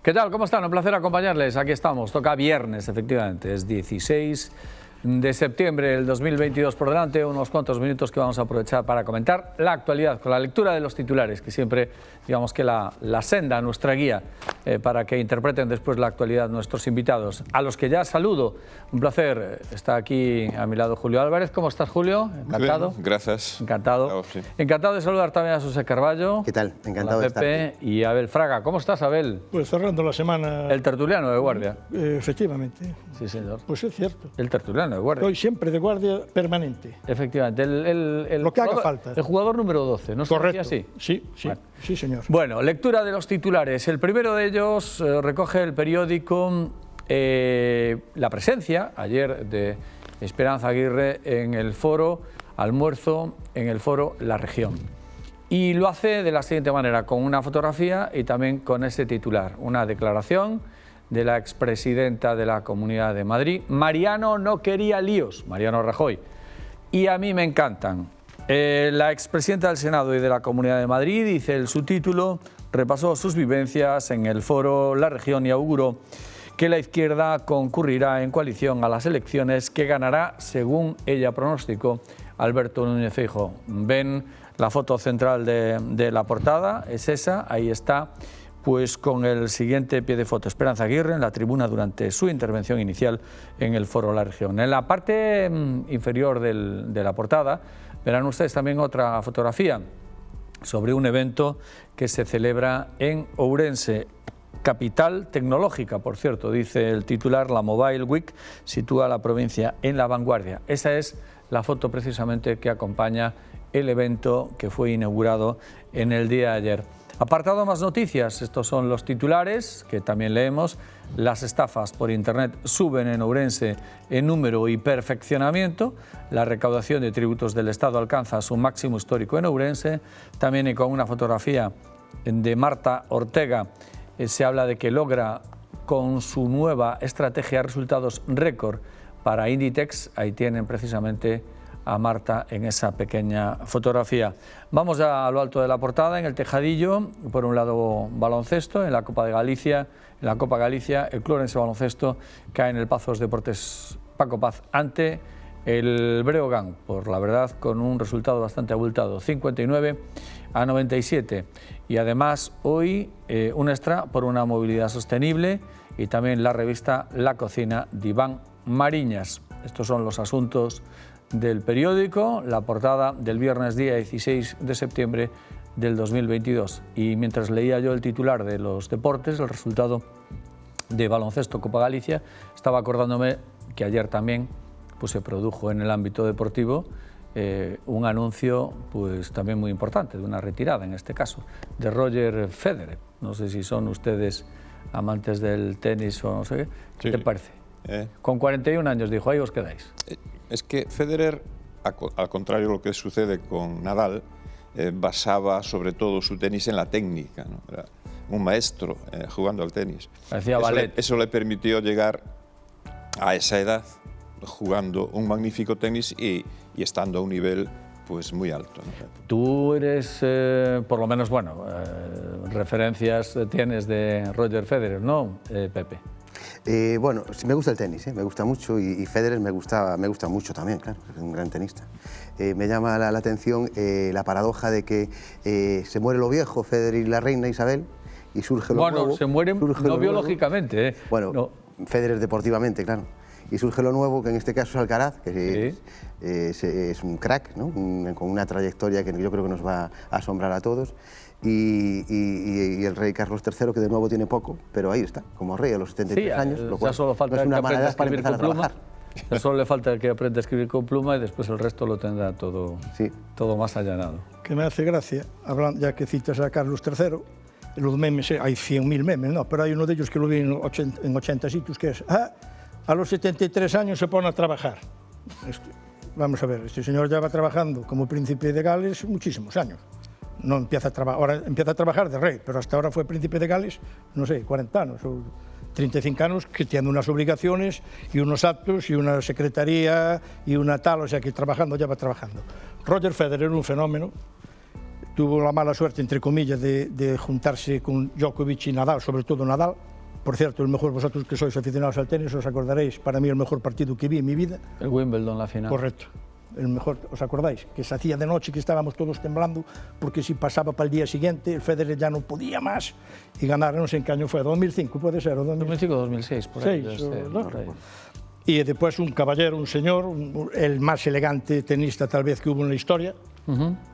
¿Qué tal? ¿Cómo están? Un placer acompañarles. Aquí estamos. Toca viernes, efectivamente. Es 16 de septiembre del 2022 por delante. Unos cuantos minutos que vamos a aprovechar para comentar la actualidad con la lectura de los titulares, que siempre, digamos que la senda, nuestra guía, para que interpreten después la actualidad nuestros invitados, a los que ya saludo. Un placer. Está aquí a mi lado Julio Álvarez. ¿Cómo estás, Julio? Encantado. Bien, gracias. Encantado. Sí. Encantado de saludar también a José Carballo. ¿Qué tal? Encantado de estar Pepe y Abel Fraga. ¿Cómo estás, Abel? Pues cerrando la semana... El tertuliano de guardia. Efectivamente. Sí, señor. Pues es cierto. El tertuliano de guardia. Estoy siempre de guardia permanente. Efectivamente. Lo que haga falta. El jugador número 12, ¿no? Correcto. Así? Sí, sí. Bueno. Sí, señor. Bueno, lectura de los titulares. El primero de ellos recoge el periódico la presencia ayer de Esperanza Aguirre en el foro almuerzo, en el foro La Región. Y lo hace de la siguiente manera, con una fotografía y también con ese titular, una declaración de la expresidenta de la Comunidad de Madrid. Mariano no quería líos, Mariano Rajoy, y a mí me encantan. La expresidenta del Senado y de la Comunidad de Madrid, dice el subtítulo, repasó sus vivencias en el foro La Región y auguró que la izquierda concurrirá en coalición a las elecciones que ganará, según ella pronosticó, Alberto Núñez Feijóo. Ven la foto central de la portada, es esa, ahí está, pues con el siguiente pie de foto, Esperanza Aguirre en la tribuna durante su intervención inicial en el foro La Región. En la parte inferior de la portada verán ustedes también otra fotografía sobre un evento que se celebra en Ourense, capital tecnológica, por cierto, dice el titular, la Mobile Week sitúa a la provincia en la vanguardia. Esa es la foto precisamente que acompaña el evento que fue inaugurado en el día de ayer. Apartado más noticias, estos son los titulares que también leemos. Las estafas por internet suben en Ourense en número y perfeccionamiento. La recaudación de tributos del Estado alcanza su máximo histórico en Ourense. También con una fotografía de Marta Ortega se habla de que logra con su nueva estrategia resultados récord para Inditex. Ahí tienen precisamente a Marta en esa pequeña fotografía. Vamos a lo alto de la portada, en el tejadillo, por un lado baloncesto, en la Copa de Galicia, en la Copa Galicia, el club Ourense Baloncesto cae en el Pazos Deportes Paco Paz ante el Breogán, por la verdad con un resultado bastante abultado, 59-97. Y además hoy un extra por una movilidad sostenible y también la revista La Cocina de Iván Mariñas. Estos son los asuntos del periódico, la portada del viernes día 16 de septiembre del 2022. Y mientras leía yo el titular de los deportes, el resultado de baloncesto Copa Galicia, estaba acordándome que ayer también pues, se produjo en el ámbito deportivo un anuncio pues, también muy importante, de una retirada en este caso, de Roger Federer. No sé si son ustedes amantes del tenis o no sé qué. ¿Qué te parece? Con 41 años dijo, ahí os quedáis. Es que Federer, al contrario de lo que sucede con Nadal, basaba sobre todo su tenis en la técnica, ¿no? Era un maestro jugando al tenis. Parecía ballet. Eso le permitió llegar a esa edad jugando un magnífico tenis y estando a un nivel pues muy alto, ¿no? Tú eres, por lo menos, bueno, referencias tienes de Roger Federer, ¿no, Pepe? Bueno, sí me gusta el tenis, me gusta mucho y Federer me gusta mucho también, claro, es un gran tenista. Me llama la atención la paradoja de que se muere lo viejo, Federer y la reina Isabel, y surge lo nuevo. Bueno, se mueren no biológicamente, Bueno, no. Federer deportivamente, claro. Y surge lo nuevo, que en este caso es Alcaraz, que sí. es un crack, ¿no? Con una trayectoria que yo creo que nos va a asombrar a todos. Y el rey Carlos III, que de nuevo tiene poco, pero ahí está, como rey a los 73 años, lo cual solo falta no es una que mala edad para escribir empezar a con pluma. trabajar. Ya solo le falta que aprenda a escribir con pluma y después el resto lo tendrá todo, sí, todo más allanado. Que me hace gracia, ya que citas a Carlos III, los memes, hay 100.000 memes, ¿no? Pero hay uno de ellos que lo vi en 80 sitios, que es, a los 73 años se pone a trabajar. Vamos a ver, este señor ya va trabajando como príncipe de Gales muchísimos años. No empieza a ahora empieza a trabajar de rey, pero hasta ahora fue príncipe de Gales, no sé, 40 años o 35 años, que tiene unas obligaciones y unos actos y una secretaría y una tal, o sea que trabajando ya va trabajando. Roger Federer, un fenómeno, tuvo la mala suerte, entre comillas, de juntarse con Djokovic y Nadal, sobre todo Nadal, Por cierto, el mejor, vosotros que sois aficionados al tenis, os acordaréis, para mí el mejor partido que vi en mi vida. El Wimbledon, la final. Correcto. El mejor, ¿os acordáis? Que se hacía de noche, que estábamos todos temblando, porque si pasaba para el día siguiente, el Federer ya no podía más y ganaron, no sé en qué año fue, 2005 puede ser, o 2005 o 2006, por ahí. Y después un caballero, un señor, el más elegante tenista tal vez que hubo en la historia,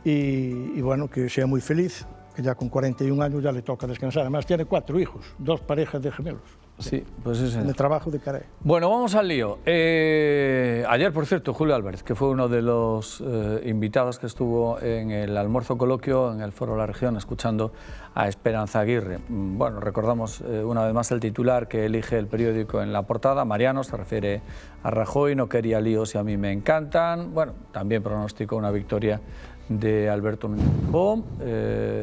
y bueno, que sea muy feliz, que ya con 41 años ya le toca descansar. Además tiene 4 hijos, 2 parejas de gemelos. Sí, pues ese. En el trabajo de Carey. Bueno, vamos al lío. Ayer, por cierto, Julio Álvarez, que fue uno de los invitados que estuvo en el almuerzo coloquio en el Foro de la Región, escuchando a Esperanza Aguirre. Bueno, recordamos una vez más el titular que elige el periódico en la portada. Mariano se refiere a Rajoy, no quería líos y a mí me encantan. Bueno, también pronosticó una victoria de Alberto Núñez Feijóo,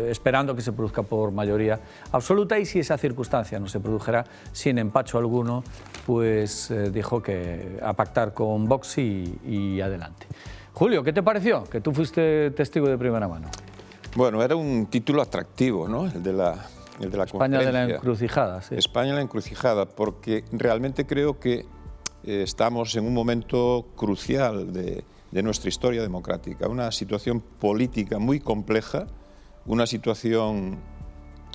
esperando que se produzca por mayoría absoluta, y si esa circunstancia no se produjera sin empacho alguno, pues dijo que a pactar con Vox y adelante. Julio, ¿qué te pareció? Que tú fuiste testigo de primera mano. Bueno, era un título atractivo, ¿no? El de la España de la encrucijada. Sí. España de la encrucijada, porque realmente creo que estamos en un momento crucial de nuestra historia democrática, una situación política muy compleja, una situación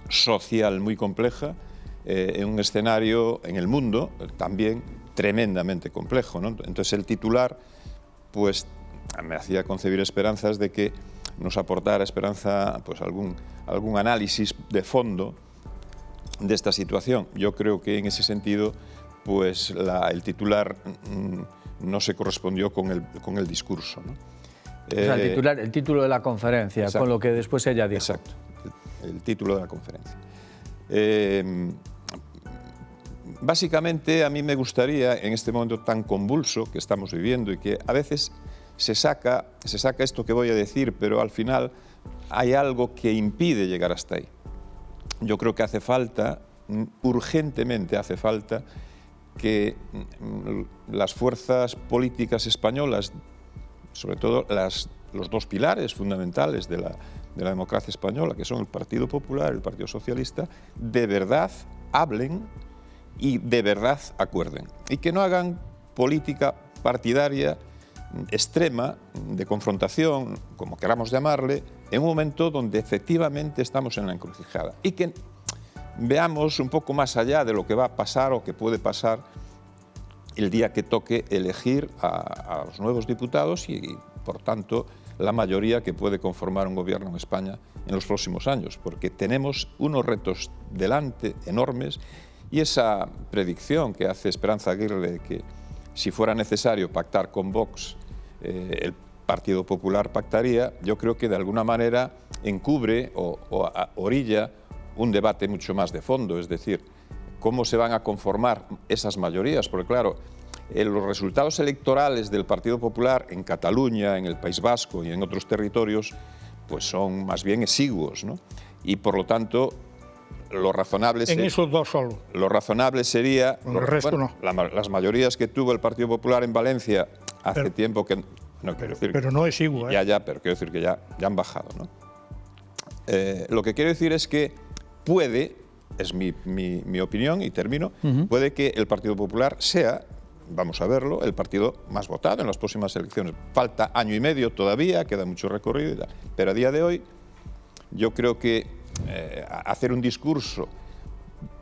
social muy compleja, en un escenario en el mundo también tremendamente complejo, ¿no? Entonces el titular pues me hacía concebir esperanzas de que nos aportara Esperanza pues algún análisis de fondo de esta situación. Yo creo que en ese sentido pues el titular no se correspondió con el discurso, ¿no? O sea, el título de la conferencia, exacto, con lo que después ella dijo. Exacto, el título de la conferencia. Básicamente, a mí me gustaría, en este momento tan convulso que estamos viviendo y que a veces se saca esto que voy a decir, pero al final hay algo que impide llegar hasta ahí. Yo creo que hace falta, urgentemente hace falta, que las fuerzas políticas españolas, sobre todo los 2 pilares fundamentales de la democracia española, que son el Partido Popular y el Partido Socialista, de verdad hablen y de verdad acuerden. Y que no hagan política partidaria extrema, de confrontación, como queramos llamarle, en un momento donde efectivamente estamos en la encrucijada. Y que veamos un poco más allá de lo que va a pasar o que puede pasar el día que toque elegir a los nuevos diputados y, por tanto, la mayoría que puede conformar un gobierno en España en los próximos años, porque tenemos unos retos delante enormes, y esa predicción que hace Esperanza Aguirre de que si fuera necesario pactar con Vox, el Partido Popular pactaría, yo creo que de alguna manera encubre o orilla un debate mucho más de fondo, es decir, cómo se van a conformar esas mayorías, porque claro, los resultados electorales del Partido Popular en Cataluña, en el País Vasco y en otros territorios, pues son más bien exiguos, ¿no? Y por lo tanto, lo razonable en esos 2 solo. Lo razonable sería, el resto no. Las mayorías que tuvo el Partido Popular en Valencia hace tiempo que no quiero decir, pero no es exiguo, pero quiero decir que ya han bajado, ¿no? Lo que quiero decir es que puede, es mi opinión y termino, puede que el Partido Popular sea, vamos a verlo, el partido más votado en las próximas elecciones. Falta año y medio todavía, queda mucho recorrido y tal, pero a día de hoy yo creo que hacer un discurso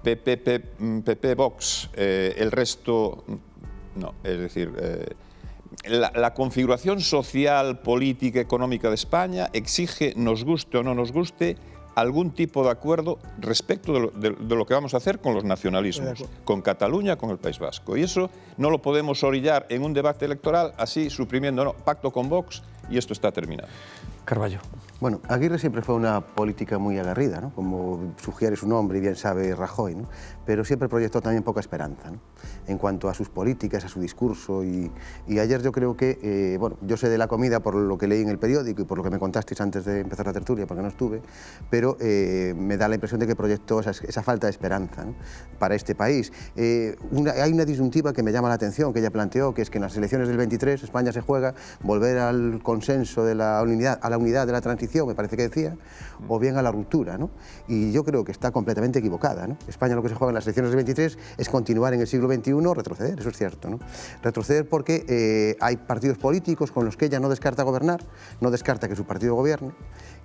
PP Vox, el resto no, es decir, la configuración social, política, económica de España exige, nos guste o no nos guste, algún tipo de acuerdo respecto de lo que vamos a hacer con los nacionalismos, con Cataluña, con el País Vasco. Y eso no lo podemos orillar en un debate electoral así, suprimiendo, no, pacto con Vox y esto está terminado. Carballo. Bueno, Aguirre siempre fue una política muy aguerrida, ¿no? Como sugiere su nombre y bien sabe Rajoy, ¿no? Pero siempre proyectó también poca esperanza, ¿no? En cuanto a sus políticas, a su discurso. Y ayer yo creo que, bueno, yo sé de la comida por lo que leí en el periódico y por lo que me contasteis antes de empezar la tertulia, porque no estuve, pero me da la impresión de que proyectó esa falta de esperanza, ¿no? Para este país. Hay una disyuntiva que me llama la atención, que ella planteó, que es que en las elecciones del 23 España se juega volver al consenso de la unidad, a la unidad de la transición, me parece que decía, o bien a la ruptura, ¿no? Y yo creo que está completamente equivocada, ¿no? España lo que se juega en las elecciones del 23 es continuar en el siglo XXI, retroceder, eso es cierto, ¿no? Retroceder porque hay partidos políticos con los que ella no descarta gobernar, no descarta que su partido gobierne,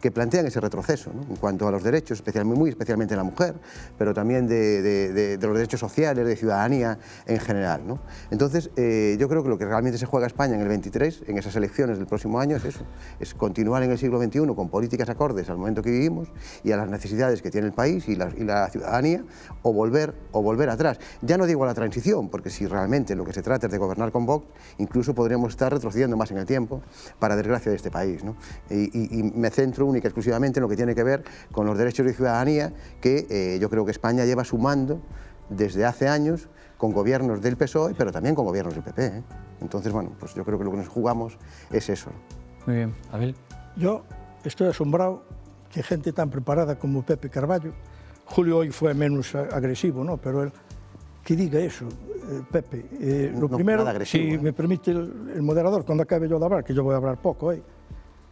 que plantean ese retroceso, ¿no? En cuanto a los derechos, muy especialmente de la mujer, pero también de los derechos sociales, de ciudadanía en general, ¿no? Entonces, yo creo que lo que realmente se juega España en el 23, en esas elecciones del próximo año, es eso, es continuar en el siglo XXI con políticas acordes al momento que vivimos y a las necesidades que tiene el país y la ciudadanía, o volver atrás. Ya no digo a la transición, porque si realmente lo que se trata es de gobernar con Vox, incluso podríamos estar retrocediendo más en el tiempo, para desgracia de este país, ¿no? Y me centro única y exclusivamente en lo que tiene que ver con los derechos de ciudadanía que yo creo que España lleva sumando desde hace años con gobiernos del PSOE, pero también con gobiernos del PP, ¿eh? Entonces, bueno, pues yo creo que lo que nos jugamos es eso. Muy bien. Abel. Yo estoy asombrado que gente tan preparada como Pepe Carballo, Julio hoy fue menos agresivo, ¿no? Pero él, que diga eso, Pepe. Lo primero, si me permite el moderador, cuando acabe yo de hablar, que yo voy a hablar poco hoy,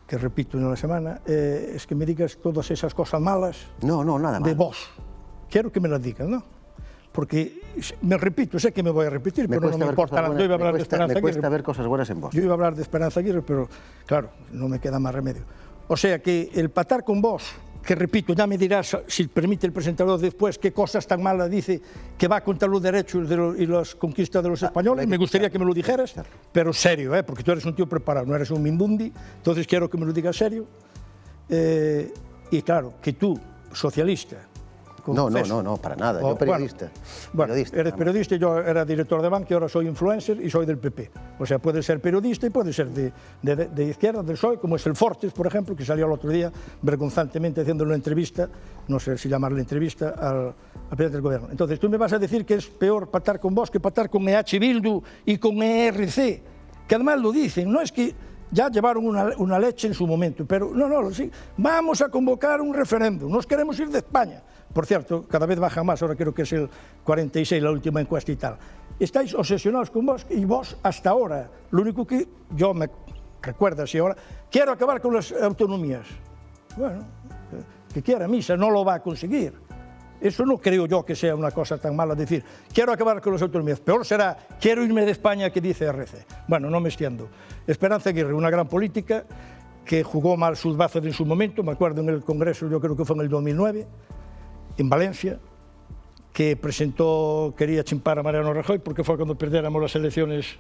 que repito en la semana, es que me digas todas esas cosas malas. No, nada de vos. Quiero que me las digas, ¿no? Porque, me repito, sé que me voy a repetir, pero no me importa nada. Yo iba a hablar de Esperanza Aguirre. Me cuesta ver cosas buenas en vos. Yo iba a hablar de Esperanza Aguirre, pero claro, no me queda más remedio. O sea que el patar con vos, que repito, ya me dirás, si permite el presentador después, qué cosas tan malas dice que va contra los derechos y las conquistas de los españoles. Me gustaría que me lo dijeras, pero serio, porque tú eres un tío preparado, no eres un mindundi, entonces quiero que me lo digas serio. Y claro, que tú, socialista... No, para nada, yo periodista. Bueno, eres periodista y yo era director de banca y ahora soy influencer y soy del PP. O sea, puedes ser periodista y puedes ser de izquierda, del PSOE, como es el Fortes, por ejemplo, que salió el otro día vergonzantemente haciendo una entrevista, no sé si llamarle entrevista, al presidente del gobierno. Entonces, tú me vas a decir que es peor patar con vos que patar con EH Bildu y con ERC, que además lo dicen, no es que ya llevaron una leche en su momento, pero sí, vamos a convocar un referéndum, nos queremos ir de España. Por cierto, cada vez baja más, ahora creo que es el 46, la última encuesta y tal. Estáis obsesionados con vos y vos hasta ahora, lo único que yo me recuerdo así ahora, quiero acabar con las autonomías. Bueno, que quiera misa, no lo va a conseguir. Eso no creo yo que sea una cosa tan mala decir, quiero acabar con las autonomías. Peor será, quiero irme de España, que dice RC. Bueno, no me extiendo. Esperanza Aguirre, una gran política que jugó mal sus bazas en su momento, me acuerdo en el Congreso, yo creo que fue en el 2009, en Valencia, que presentó, quería chimpar a Mariano Rajoy porque fue cuando perdiéramos las elecciones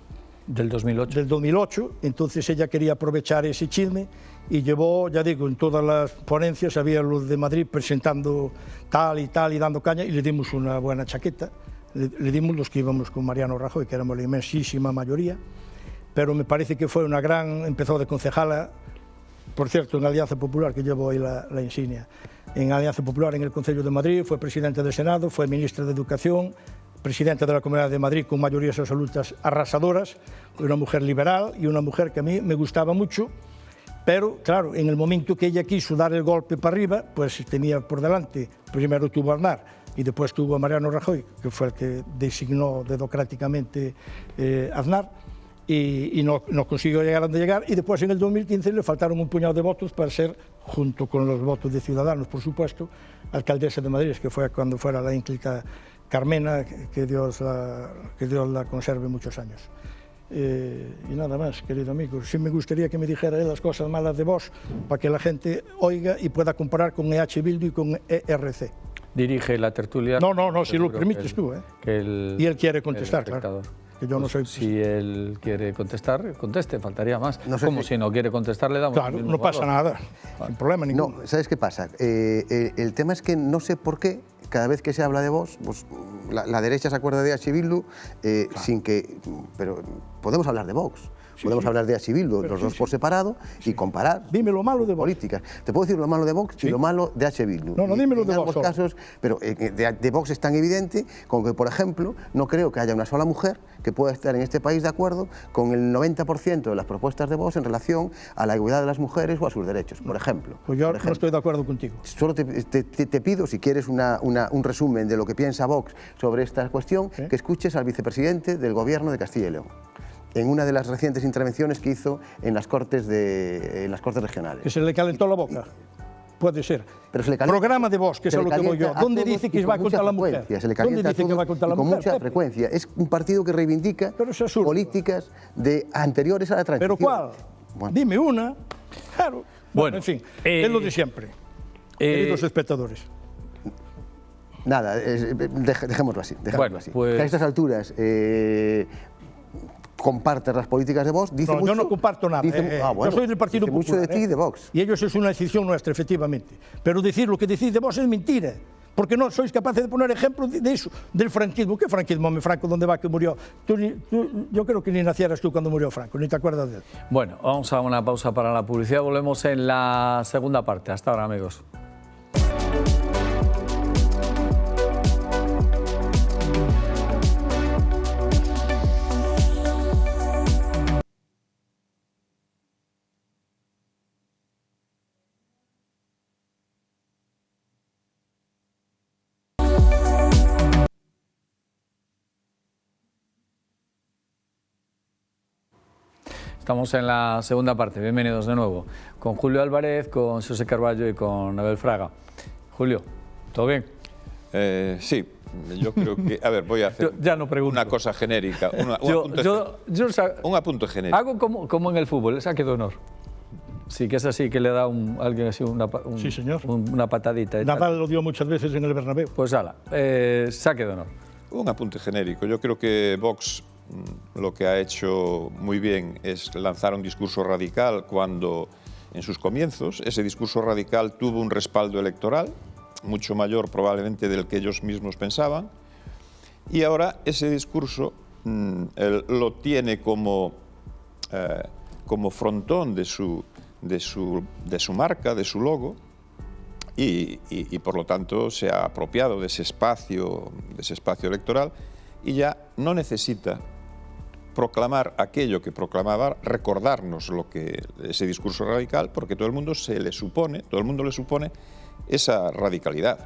del 2008. Entonces ella quería aprovechar ese chisme y llevó, ya digo, en todas las ponencias había los de Madrid presentando tal y dando caña y le dimos una buena chaqueta, le dimos los que íbamos con Mariano Rajoy, que éramos la inmensísima mayoría, pero me parece que fue una gran, empezó de concejala, por cierto, en Alianza Popular, que llevo hoy la insignia, en Alianza Popular en el Concello de Madrid, fue presidenta del Senado, fue ministra de Educación, presidenta de la Comunidad de Madrid con mayorías absolutas arrasadoras, una mujer liberal y una mujer que a mí me gustaba mucho, pero claro, en el momento que ella quiso dar el golpe para arriba, pues tenía por delante, primero tuvo a Aznar y después tuvo a Mariano Rajoy, que fue el que designó democráticamente a Aznar, y no consiguió llegar a donde llegar, y después en el 2015 le faltaron un puñado de votos para ser, junto con los votos de Ciudadanos, por supuesto, alcaldesa de Madrid, que fue cuando fuera la ínclita Carmena, que Dios la conserve muchos años. Y nada más, querido amigo, sí me gustaría que me dijera las cosas malas de vos, para que la gente oiga y pueda comparar con EH Bildu y con ERC. Dirige la tertulia. No, si lo permites tú. Y él quiere contestar, claro. Que yo no soy... Si él quiere contestar, conteste, faltaría más. No sé si no quiere contestar, le damos... Claro, no pasa nada, sin problema ninguno. No, ¿sabes qué pasa? El tema es que no sé por qué, cada vez que se habla de vos, pues, la derecha se acuerda de EH Bildu, claro, sin que... Pero podemos hablar de Vox. Podemos hablar de EH Bildu, los dos por separado, y comparar. Dime lo malo de Vox. Políticas. Te puedo decir lo malo de Vox y lo malo de EH Bildu. No, dime lo de Vox. En ambos casos, pero de Vox es tan evidente como que, por ejemplo, no creo que haya una sola mujer que pueda estar en este país de acuerdo con el 90% de las propuestas de Vox en relación a la igualdad de las mujeres o a sus derechos, por ejemplo. Pues yo no estoy de acuerdo contigo. Solo te pido, si quieres un resumen de lo que piensa Vox sobre esta cuestión, que escuches al vicepresidente del Gobierno de Castilla y León. en una de las recientes intervenciones que hizo en las Cortes regionales. Que se le calentó la boca. Puede ser. Pero se le calienta, programa de Vox, que es a lo que voy yo. ¿Dónde dice que va contra la mujer? Se le calienta con mucha frecuencia. Es un partido que reivindica políticas anteriores a la transición. ¿Pero cuál? Bueno. Dime una. Claro. Bueno, en fin, es lo de siempre. Queridos espectadores. Nada, dejémoslo así. Pues... Que a estas alturas compartes las políticas de Vox, dice mucho... Yo no comparto nada. Yo soy del Partido Popular. Mucho de ti y de Vox. Y ellos es una decisión nuestra, efectivamente. Pero decir lo que decís de Vox es mentira. Porque no sois capaces de poner ejemplos de eso, del franquismo. ¿Qué franquismo, Franco? ¿Dónde va que murió? Yo creo que ni nacieras tú cuando murió Franco, ni te acuerdas de él. Bueno, vamos a una pausa para la publicidad. Volvemos en la segunda parte. Hasta ahora, amigos. Estamos en la segunda parte, bienvenidos de nuevo, con Julio Álvarez, con José Carballo y con Abel Fraga. Julio, ¿todo bien? Sí, yo creo que... A ver, voy a hacer ya no pregunto. Una cosa genérica, un apunte genérico. Hago como en el fútbol, el saque de honor. Sí, que es así, que le da alguien así sí, señor. Una patadita. Nadal lo dio muchas veces en el Bernabéu. Pues ala, saque de honor. Un apunte genérico. Yo creo que Vox lo que ha hecho muy bien es lanzar un discurso radical cuando, en sus comienzos, ese discurso radical tuvo un respaldo electoral, mucho mayor probablemente del que ellos mismos pensaban, y ahora ese discurso lo tiene como frontón de su marca, de su logo, y por lo tanto se ha apropiado de ese espacio electoral y ya no necesita proclamar aquello que proclamaba, recordarnos ese discurso radical, porque todo el mundo le supone esa radicalidad.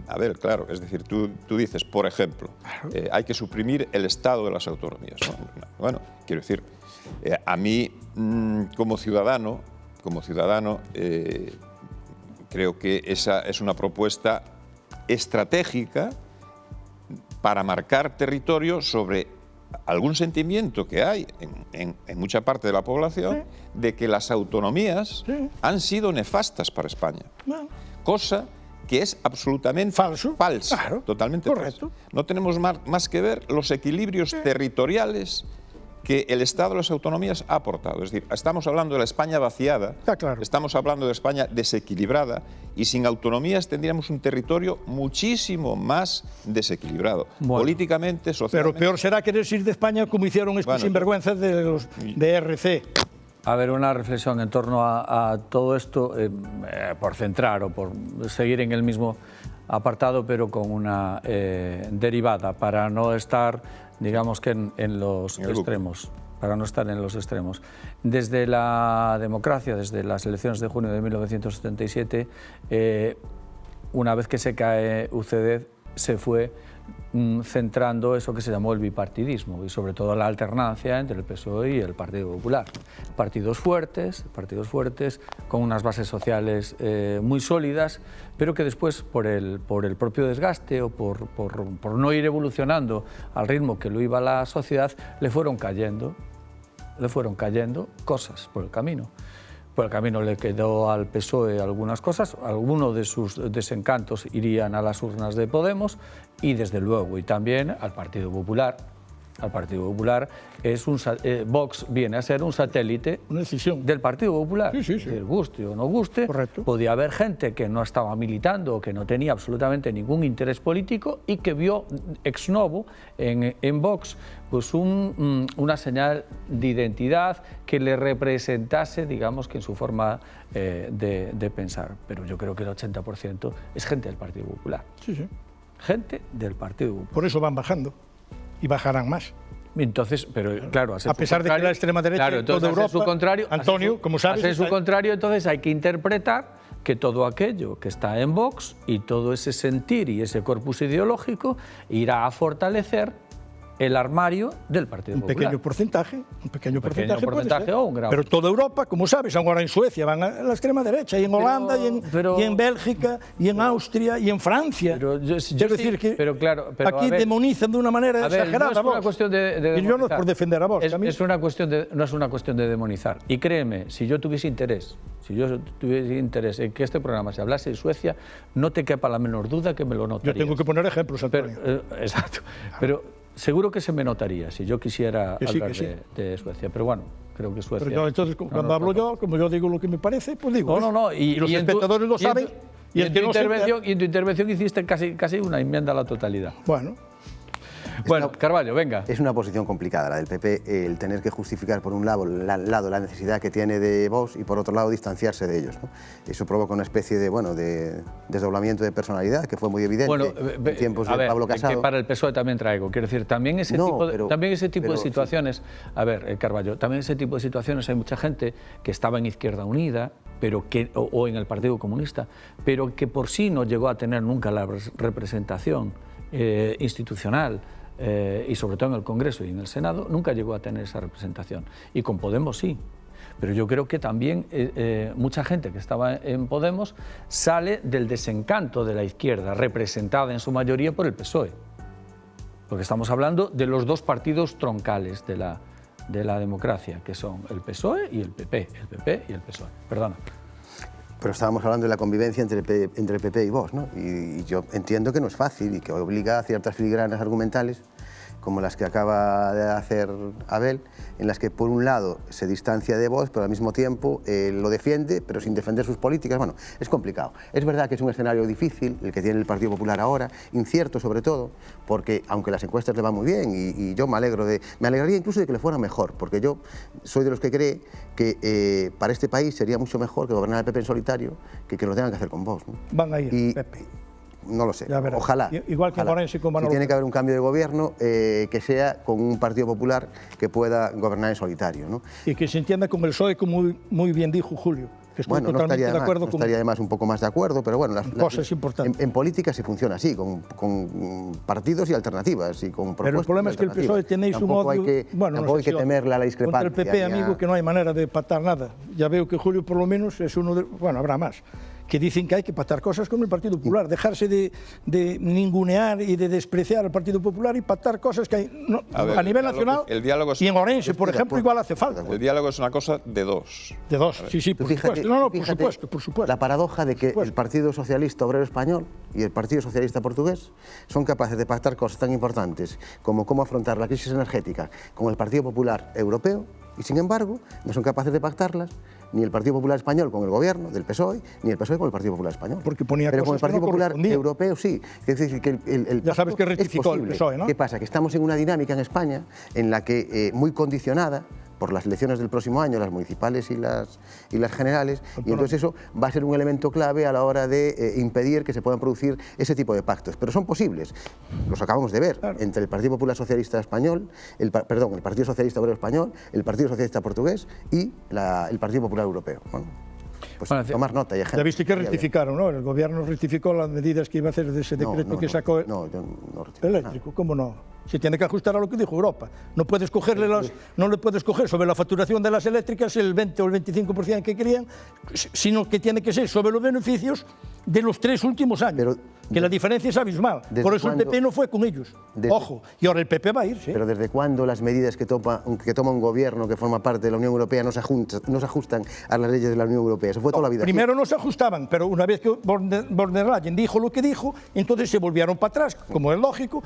A ver, claro, es decir, tú dices, por ejemplo, hay que suprimir el Estado de las autonomías, ¿no? Bueno, quiero decir, a mí, como ciudadano, creo que esa es una propuesta estratégica para marcar territorio sobre algún sentimiento que hay en mucha parte de la población de que las autonomías han sido nefastas para España. Cosa que es absolutamente falsa, claro, totalmente correcto. Falsa. No tenemos más que ver los equilibrios territoriales que el Estado de las autonomías ha aportado. Es decir, estamos hablando de la España vaciada, claro. Estamos hablando de España desequilibrada, y sin autonomías tendríamos un territorio muchísimo más desequilibrado, políticamente, socialmente. Pero peor será querer ir de España como hicieron estos sinvergüenzas de RC. A ver, una reflexión en torno a todo esto, por centrar o por seguir en el mismo apartado, pero con una derivada, para no estar, digamos que en los extremos, para no estar en los extremos. Desde la democracia, desde las elecciones de junio de 1977, una vez que se cae UCD, se fue centrando eso que se llamó el bipartidismo y sobre todo la alternancia entre el PSOE y el Partido Popular. Partidos fuertes con unas bases sociales muy sólidas, pero que después por el propio desgaste o por no ir evolucionando al ritmo que lo iba la sociedad, le fueron cayendo cosas por el camino. Por el camino le quedó al PSOE algunas cosas, algunos de sus desencantos irían a las urnas de Podemos y desde luego y también al Partido Popular. Vox viene a ser un satélite del Partido Popular. Sí. Guste o no guste, correcto. Podía haber gente que no estaba militando o que no tenía absolutamente ningún interés político y que vio ex novo en Vox pues una señal de identidad que le representase, digamos, que en su forma de pensar. Pero yo creo que el 80% es gente del Partido Popular. Sí. Gente del Partido Popular. Por eso van bajando. Y bajarán más. Entonces, pero claro, a pesar de que la extrema derecha en toda Europa, su contrario, Antonio, como sabes, en su contrario, entonces hay que interpretar que todo aquello que está en Vox y todo ese sentir y ese corpus ideológico irá a fortalecer el armario del Partido Popular. Un pequeño porcentaje puede ser. O un gran. Pero toda Europa, como sabes, ahora en Suecia van a la extrema derecha, y en Holanda, y en Bélgica, y en Austria, y en Francia. Pero decir que aquí ver, demonizan de una manera exagerada no es una cuestión de demonizar. Y yo no es por defender a Vox. No es una cuestión de demonizar. Y créeme, si yo tuviese interés en que este programa se hablase de Suecia, no te quepa la menor duda que me lo notarías. Yo tengo que poner ejemplos, Antonio. Exacto. Pero seguro que se me notaría si yo quisiera hablar de Suecia. Pero bueno, creo que Suecia... Pero yo, entonces, cuando hablo yo, como yo digo lo que me parece, pues digo... No. Y los espectadores lo saben. Y en tu intervención hiciste casi una enmienda a la totalidad. Bueno, Carballo, venga. Es una posición complicada la del PP, el tener que justificar por un lado la necesidad que tiene de Vox y por otro lado distanciarse de ellos, ¿no? Eso provoca una especie de desdoblamiento de personalidad que fue muy evidente en tiempos de Pablo Casado. Que para el PSOE también traigo, quiero decir, también ese tipo de situaciones, a ver, Carballo, también ese tipo de situaciones hay mucha gente que estaba en Izquierda Unida, o en el Partido Comunista, pero que por sí no llegó a tener nunca la representación institucional, y sobre todo en el Congreso y en el Senado, nunca llegó a tener esa representación. Y con Podemos sí. Pero yo creo que también mucha gente que estaba en Podemos sale del desencanto de la izquierda, representada en su mayoría por el PSOE. Porque estamos hablando de los dos partidos troncales de la democracia, que son el PSOE y el PP. El PP y el PSOE. Perdona. Pero estábamos hablando de la convivencia entre PP y Vox, ¿no? Y yo entiendo que no es fácil y que obliga a ciertas filigranas argumentales, como las que acaba de hacer Abel, en las que por un lado se distancia de Vox, pero al mismo tiempo lo defiende, pero sin defender sus políticas. Bueno, es complicado. Es verdad que es un escenario difícil el que tiene el Partido Popular ahora, incierto sobre todo, porque aunque las encuestas le van muy bien y yo me alegraría incluso de que le fuera mejor, porque yo soy de los que cree que para este país sería mucho mejor que gobernar el PP en solitario que lo tengan que hacer con Vox, ¿no? Van a ir, Pepe. No lo sé, ojalá. Igual que Morense con Manolo. Tiene que haber un cambio de gobierno que sea con un Partido Popular que pueda gobernar en solitario, ¿no? Y que se entienda con el PSOE, como muy bien dijo Julio. Que estoy totalmente de acuerdo. Estaría además un poco más de acuerdo, pero bueno, cosas importantes. En política se funciona así, con partidos y alternativas y con propuestas. Pero el problema es que el PSOE tenéis un odio... Tampoco hay que temerle a la discrepancia. Contra el PP, amigo, que no hay manera de pactar nada. Ya veo que Julio, por lo menos, es uno de... Bueno, habrá más, que dicen que hay que pactar cosas con el Partido Popular, dejarse de ningunear y de despreciar al Partido Popular y pactar cosas que hay a nivel nacional. Y en Orense, por ejemplo, igual hace falta. El diálogo es una cosa de dos. De dos, sí, por supuesto. Por supuesto. La paradoja de que el Partido Socialista Obrero Español y el Partido Socialista Portugués son capaces de pactar cosas tan importantes como cómo afrontar la crisis energética con el Partido Popular Europeo y, sin embargo, no son capaces de pactarlas ni el Partido Popular Español con el gobierno del PSOE, ni el PSOE con el Partido Popular Español. Porque ponía pero cosas con el Partido Popular Europeo sí. Es decir, que ya sabes que rectificó el PSOE, ¿no? ¿Qué pasa? Que estamos en una dinámica en España en la que, muy condicionada por las elecciones del próximo año, las municipales y las generales, y entonces eso va a ser un elemento clave a la hora de impedir que se puedan producir ese tipo de pactos. Pero son posibles, los acabamos de ver, entre el Partido Popular Socialista Español, el Partido Socialista Obrero Español, el Partido Socialista Portugués y el Partido Popular Europeo. Pues tomar nota y ejemplo. Ya viste que rectificaron, ¿no? El gobierno rectificó las medidas que iba a hacer de ese decreto que sacó el eléctrico. ¿Cómo no? Se tiene que ajustar a lo que dijo Europa. No puedes no le puedes coger sobre la facturación de las eléctricas el 20 o el 25% que querían, sino que tiene que ser sobre los beneficios de los 3 últimos años. Que la diferencia es abismal. Por eso el PP no fue con ellos. Ojo, y ahora el PP va a ir, ¿sí? Pero ¿desde cuándo las medidas que toma un gobierno que forma parte de la Unión Europea no se ajustan a las leyes de la Unión Europea? Eso fue toda la vida. Primero no se ajustaban, pero una vez que von der Leyen dijo lo que dijo, entonces se volvieron para atrás, como es lógico.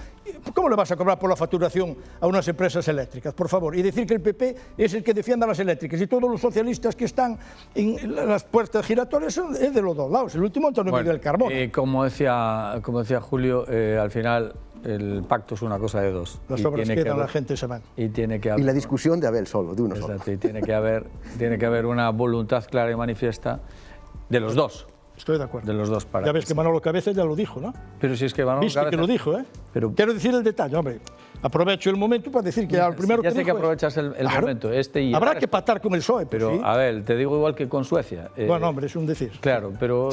¿Cómo le vas a cobrar por la facturación a unas empresas eléctricas, por favor? Y decir que el PP es el que defienda las eléctricas y todos los socialistas que están en las puertas giratorias es de los dos lados. El último Antonio Miguel Carmona. Como decía Julio, al final el pacto es una cosa de dos. Las obras quedan, la gente se van. Y la discusión de Abel solo, de uno solo. Y tiene que haber una voluntad clara y manifiesta de los dos. Estoy de acuerdo. De los dos para. Ya ves que Manolo Cabeza ya lo dijo, ¿no? Pero si es que Manolo Viste Cabeza... que lo dijo, ¿eh? Pero... Quiero decir el detalle, hombre. Aprovecho el momento para decir que al primero Ya sé que dijo es- aprovechas el momento, y Habrá ahora que pactar con el PSOE, pues Pero, sí. a ver, te digo igual que con Suecia. Bueno, hombre, es un decir. Claro, pero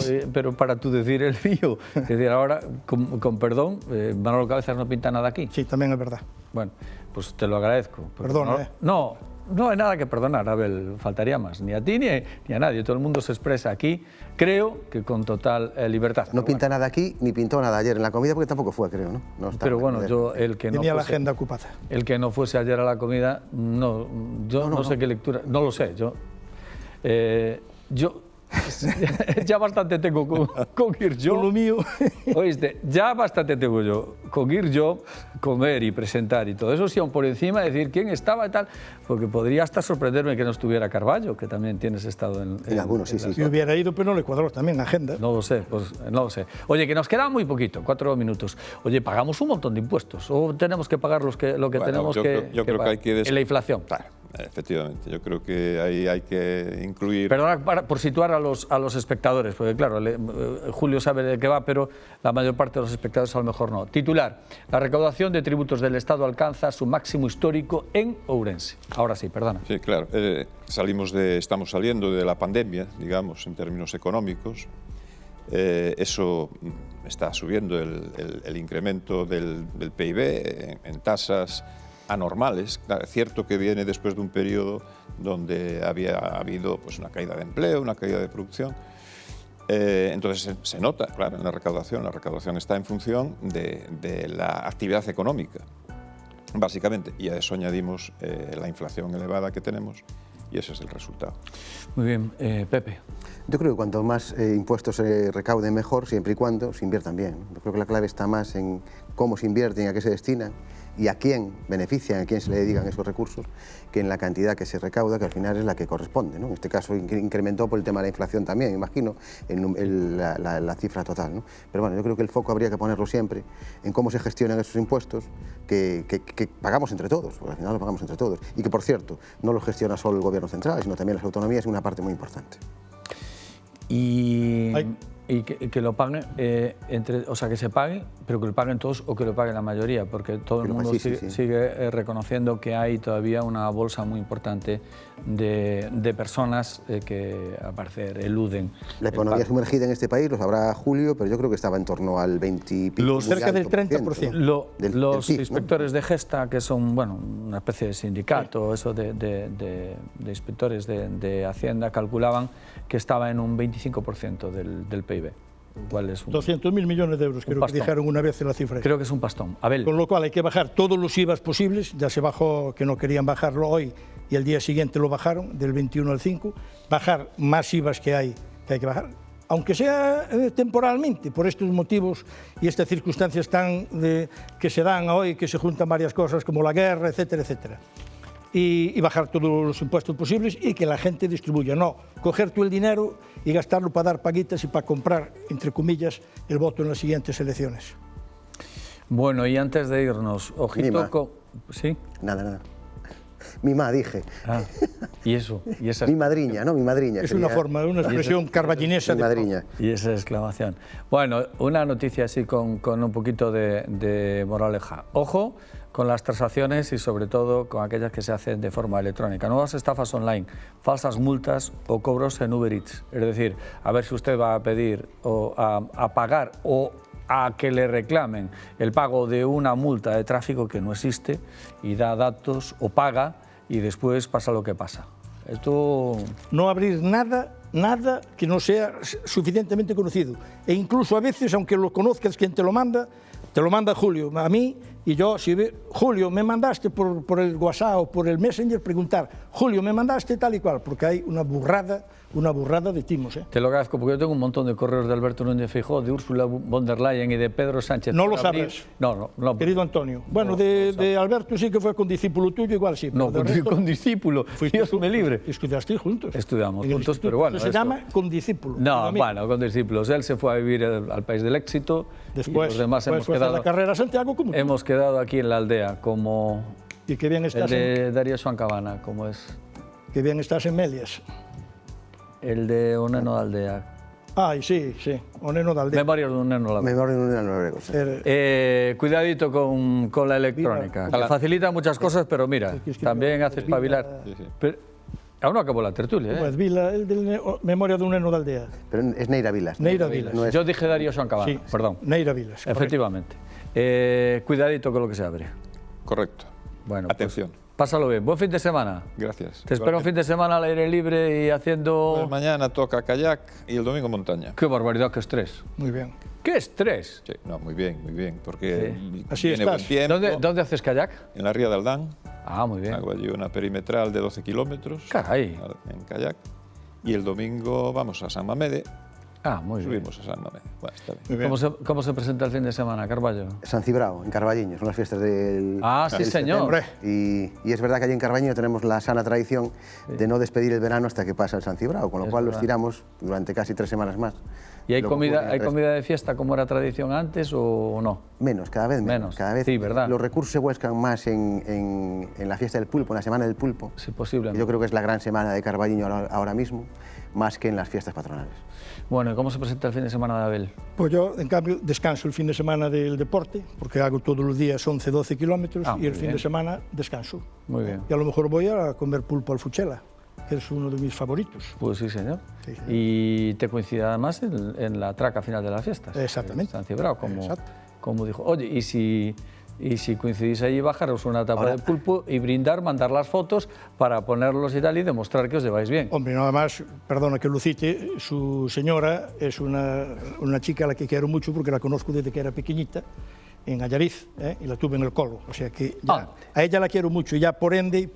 para tú decir el mío, es decir, ahora, con perdón, Manolo Cabezas no pinta nada aquí. Sí, también es verdad. Bueno, pues te lo agradezco. porque Perdona, no hay nada que perdonar, Abel, faltaría más, ni a ti ni a nadie. Todo el mundo se expresa aquí, creo que con total libertad. No Pero pinta nada aquí, ni pintó nada ayer en la comida, porque tampoco fue, creo, ¿no? No está Pero en bueno, la yo el que no Tenía la fuese, agenda ocupada. el que no fuese ayer a la comida, no sé qué lectura, no lo sé. Yo ya bastante tengo con ir yo. Con lo mío. Oíste, ya bastante tengo yo con ir yo, comer y presentar y todo eso, si aún por encima decir quién estaba y tal, porque podría hasta sorprenderme que no estuviera Carballo, que también tienes estado en algunos, sí, sí. Si hubiera ido, pero no le cuadró también agenda. No lo sé, pues no lo sé. Oye, que nos queda muy poquito, 4 minutos. Oye, pagamos un montón de impuestos o tenemos que pagar lo que Bueno, tenemos yo que creo que pagar? hay que En la inflación. Claro, efectivamente. Yo creo que ahí hay que incluir... Perdona por situar a los espectadores, porque claro, Julio sabe de qué va, pero la mayor parte de los espectadores a lo mejor no. Titular: la recaudación de tributos del Estado alcanza su máximo histórico en Ourense. Ahora sí, perdona. Sí, claro. Estamos saliendo de la pandemia, digamos, en términos económicos. Eso está subiendo el incremento del PIB en tasas anormales. Claro, es cierto que viene después de un periodo donde había habido pues, una caída de empleo, una caída de producción. Entonces se nota, claro, en la recaudación. La recaudación está en función de la actividad económica, básicamente. Y a eso añadimos la inflación elevada que tenemos y ese es el resultado. Muy bien, Pepe. Yo creo que cuanto más impuestos se recauden, mejor, siempre y cuando se inviertan bien. Yo creo que la clave está más en cómo se invierten, a qué se destinan y a quién benefician, a quién se le dedican esos recursos, que en la cantidad que se recauda, que al final es la que corresponde, ¿no? En este caso incrementó por el tema de la inflación también, imagino, la cifra total, ¿no? Pero bueno, yo creo que el foco habría que ponerlo siempre en cómo se gestionan esos impuestos que pagamos entre todos, porque al final lo pagamos entre todos. Y que, por cierto, no lo gestiona solo el gobierno central, sino también las autonomías, es una parte muy importante. Y que lo paguen, o sea, que se pague, pero que lo paguen todos o que lo paguen la mayoría, porque todo el mundo sigue reconociendo que hay todavía una bolsa muy importante de personas que, al parecer, eluden. La economía sumergida en este país, lo sabrá Julio, pero yo creo que estaba en torno al 20 y pico. Cerca del 30%. Los PIB, inspectores de Gesta, que son bueno, una especie de sindicato, eso de inspectores de Hacienda, calculaban que estaba en un 25% del PIB. Igual es 200.000 millones de euros, creo que dijeron una vez en la cifra. Creo que es un pastón. Abel. Con lo cual hay que bajar todos los IVAs posibles, ya se bajó, que no querían bajarlo hoy, y el día siguiente lo bajaron, del 21 al 5, bajar más IVAs que hay que bajar, aunque sea temporalmente, por estos motivos y estas circunstancias que se dan hoy, que se juntan varias cosas como la guerra, etcétera, etcétera. Y bajar todos los impuestos posibles y que la gente distribuya, no coger tú el dinero y gastarlo para dar paguitas y para comprar, entre comillas, el voto en las siguientes elecciones. Bueno, y antes de irnos, ojito con... ¿Sí? Nada. Mi ma, dije. Ah, ¿y eso? ¿Y esa mi madriña, ¿no? Mi madriña. Es una forma, una expresión carballinesa. Mi madriña. Y esa exclamación. Bueno, una noticia así con un poquito de moraleja. Ojo con las transacciones y sobre todo con aquellas que se hacen de forma electrónica. Nuevas estafas online, falsas multas o cobros en Uber Eats. Es decir, a ver si usted va a pedir o a pagar o a que le reclamen el pago de una multa de tráfico que no existe y da datos o paga y después pasa lo que pasa. Esto... No abrir nada que no sea suficientemente conocido. E incluso a veces, aunque lo conozcas quien te lo manda Julio, a mí, y yo, si ve, Julio, me mandaste por el WhatsApp o por el Messenger preguntar, Julio, me mandaste tal y cual, porque hay una burrada de timos. Te lo agradezco, porque yo tengo un montón de correos de Alberto Núñez Feijóo, de Úrsula von der Leyen y de Pedro Sánchez. No lo sabes. No. Querido Antonio. Bueno, de Alberto sí que fue con discípulo tuyo, igual sí. No, con discípulo. Dios me libre. Estudiaste juntos. Estudiamos juntos, pero bueno. Se llama con discípulo. No, bueno, con discípulos. Él se fue a vivir al país del éxito. Después, los demás hemos quedado, la carrera a Santiago como tú. Hemos quedado aquí en la aldea, como y qué bien estás el de Darío Suancabana, como es. Qué bien estás en Melias. El de Oneno de Aldea. Ai, sí, o neno da aldea. Memorias dun neno da aldea. Memoria de un noruego, sí. Cuidadito con la electrónica, que facilita muchas cosas, pero mira, también hace espabilar. Sí, sí. Pero, aún no acabó la tertulia, Pues Vila, el del Memoria dun neno da aldea. Pero es Neira Vilas. Neira Vilas. No es- Yo dije Darío Xoncabana, Sí, perdón. Neira Vilas. correcto. Efectivamente. Cuidadito con lo que se abre. Correcto. Bueno, pues, Atención. pásalo bien. Buen fin de semana. Gracias. Te espero un fin de semana al aire libre y haciendo... Pues mañana toca kayak y el domingo montaña. ¡Qué barbaridad, qué estrés! Muy bien. ¡Qué estrés! Sí, no, muy bien, porque Así viene estás. buen tiempo. ¿Dónde haces kayak? En la ría de Aldán, Ah, muy bien. hago allí una perimetral de 12 kilómetros Caray. en kayak. Y el domingo vamos a San Mamede, Ah, muy bien. subimos a San Mamede. Bueno, está bien. Muy bien. ¿Cómo se presenta el fin de semana, Carballo? San Cibrao, en Carballiño, son las fiestas del... Ah, sí, del señor. Hombre. Y es verdad que allí en Carballiño tenemos la sana tradición de no despedir el verano hasta que pasa el San Cibrao, con lo Es cual verdad. los tiramos durante casi 3 semanas más. ¿Y hay Lo que ocurre comida, el hay resto. comida de fiesta como era tradición antes o no? Menos, cada vez menos. Menos, Cada vez sí, ¿verdad? Los recursos se vuelcan más en la fiesta del pulpo, en la semana del pulpo. Si posible. Yo creo que es la gran semana de Carballiño ahora mismo, más que en las fiestas patronales. Bueno, ¿y cómo se presenta el fin de semana de Abel? Pues yo, en cambio, descanso el fin de semana del deporte, porque hago todos los días 11-12 kilómetros Ah, y muy el fin bien. de semana descanso. Muy bien. Y a lo mejor voy a comer pulpo al Fuchela, que es uno de mis favoritos. Pues sí, señor. Sí, señor. Y te coincide además en la traca final de las fiestas. Exactamente. San Cibrao, Exacto. como dijo. Oye, y si coincidís allí, bajaros una tapa Ahora- de pulpo y brindar, mandar las fotos para ponerlos y tal y demostrar que os lleváis bien. Hombre, nada más, perdona que lo cite, su señora es una chica a la que quiero mucho porque la conozco desde que era pequeñita en Allariz, y la tuve en el colo. O sea que ya, Ah. a ella la quiero mucho y ya por ende y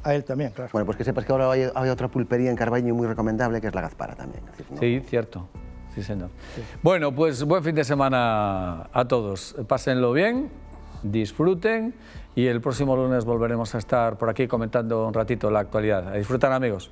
a él también, claro. Bueno, pues que sepas que ahora hay otra pulpería en Carballiño muy recomendable, que es la Gazpara también. Es decir, ¿no? Sí, cierto. Sí, señor. Bueno, pues buen fin de semana a todos. Pásenlo bien, disfruten y el próximo lunes volveremos a estar por aquí comentando un ratito la actualidad. A disfrutar, amigos.